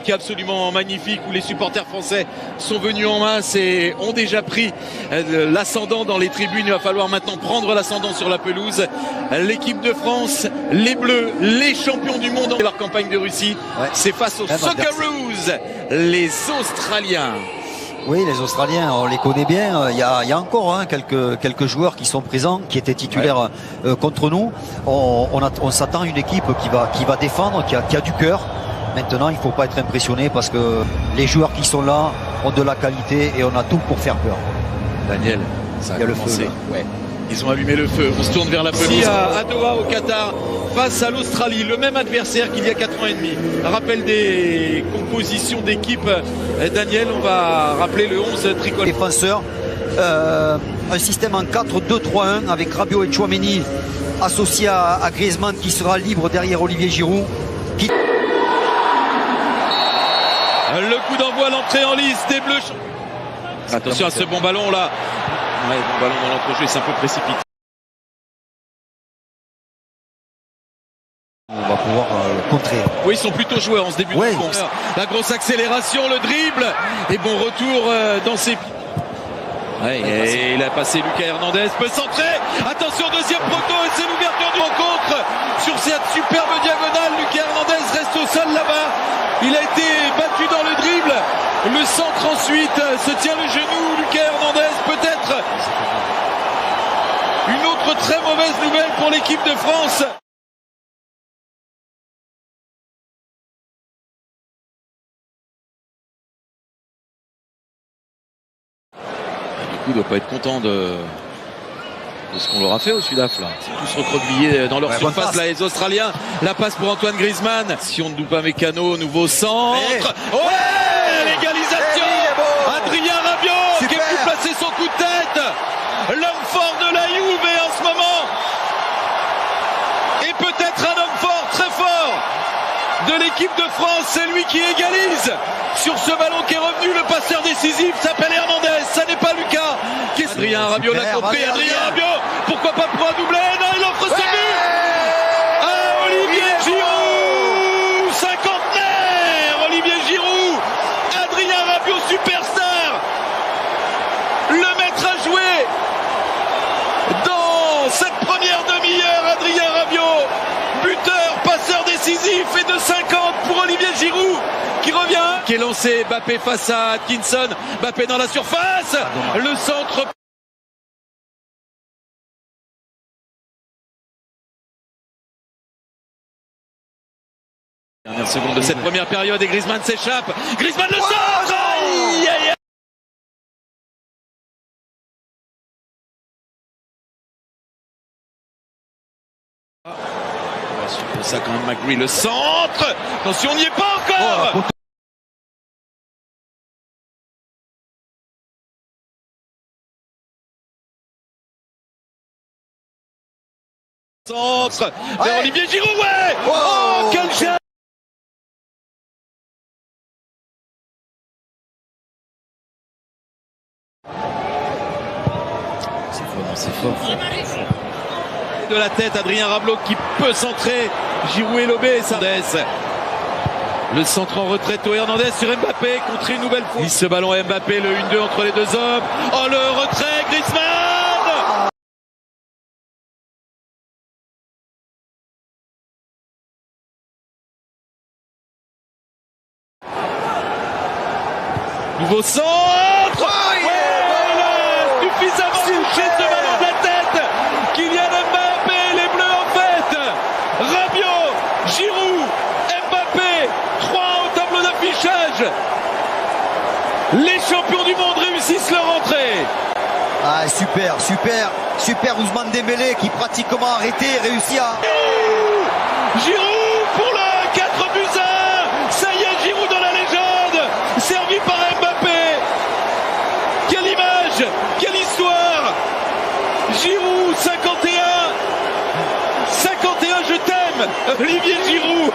qui est absolument magnifique, où les supporters français sont venus en masse et ont déjà pris l'ascendant dans les tribunes. Il va falloir maintenant prendre l'ascendant sur la pelouse. L'équipe de France, les Bleus, les champions du monde en leur campagne de Russie, c'est face aux Socceroos, les Australiens. Oui, les Australiens, on les connaît bien. Il y a encore quelques joueurs qui sont présents, qui étaient titulaires contre nous. On s'attend à une équipe qui va défendre, qui a du cœur. Maintenant, il ne faut pas être impressionné parce que les joueurs qui sont là ont de la qualité et on a tout pour faire peur. Daniel, ça a commencé. Ils ont allumé le feu. On se tourne vers la pelouse à Doha au Qatar face à l'Australie, le même adversaire qu'il y a 4 ans et demi. Rappel des compositions d'équipe. Daniel, on va rappeler le 11 tricolore. Défenseur, un système en 4-2-3-1 avec Rabiot et Tchouaméni associé à Griezmann qui sera libre derrière Olivier Giroud. Le coup d'envoi, l'entrée en lice des Bleus. Attention à ce bon ballon là. Ouais, bon ballon dans l'entrejeu, c'est un peu précipité. On va pouvoir contrer. Oui, ils sont plutôt joueurs en ce début de course. La grosse accélération, le dribble et bon retour dans ses pieds. Et il a passé Lucas Hernandez, peut centrer. Attention, deuxième poteau et c'est l'ouverture du rencontre. Sur cette superbe diagonale, Lucas Hernandez reste au sol là-bas. Il a été battu dans le dribble. Le centre ensuite, se tient le genou, Lucas Hernandez peut-être. Une autre très mauvaise nouvelle pour l'équipe de France. Du coup, il ne doit pas être content de ce qu'on leur a fait au Sudaf là. Ils sont tous recroquevillés dans leur surface là, les Australiens. La passe pour Antoine Griezmann. Si on ne doute pas Mécano, nouveau centre. L'égalisation. Adrien Rabiot qui a pu placer son coup de tête. L'homme fort de la Juve en ce moment. Et peut-être un homme fort, très fort de l'équipe de France. C'est lui qui égalise sur ce ballon qui est revenu. Le passeur décisif s'appelle Hernandez. Ça n'est pas Lucas. Adrien Rabiot l'a compris. Adrien Rabiot, pourquoi pas pour un doublé? Non, il offre ce but à Olivier Giroud, cinquantenaire. Olivier Giroud, Adrien Rabiot, superstar, le maître à jouer dans cette première demi-heure. Adrien Rabiot, buteur, passeur décisif et de 50 pour Olivier Giroud qui revient, qui est lancé. Mbappé face à Atkinson. Mbappé dans la surface. Le centre. Dernière seconde de cette première période et Griezmann s'échappe. Griezmann le centre. Aïe, aïe, aïe. Pour ça quand même McGree le centre. Attention, on n'y est pas encore. Centre vers Olivier Giroud, oh, quel geste. C'est fort. De la tête, Adrien Rabiot qui peut centrer. Giroud est lobé, le centre en retrait, Théo Hernandez sur Mbappé contre une nouvelle fois. Ce ballon à Mbappé, le 1-2 entre les deux hommes. Oh, le retrait, Griezmann. Nouveau centre. Suffisamment touché ce ballon de la tête. Kylian Mbappé, les Bleus en fait. Rabiot, Giroud, Mbappé, 3 au tableau d'affichage. Les champions du monde réussissent leur entrée. Ah, super Ousmane Dembélé qui pratiquement arrêté réussit à... Giroud pour le 4-1. Ça y est, Giroud dans la légende. Servi par Mbappé. Quelle image, quelle histoire. Giroud, 51, je t'aime, Olivier Giroud.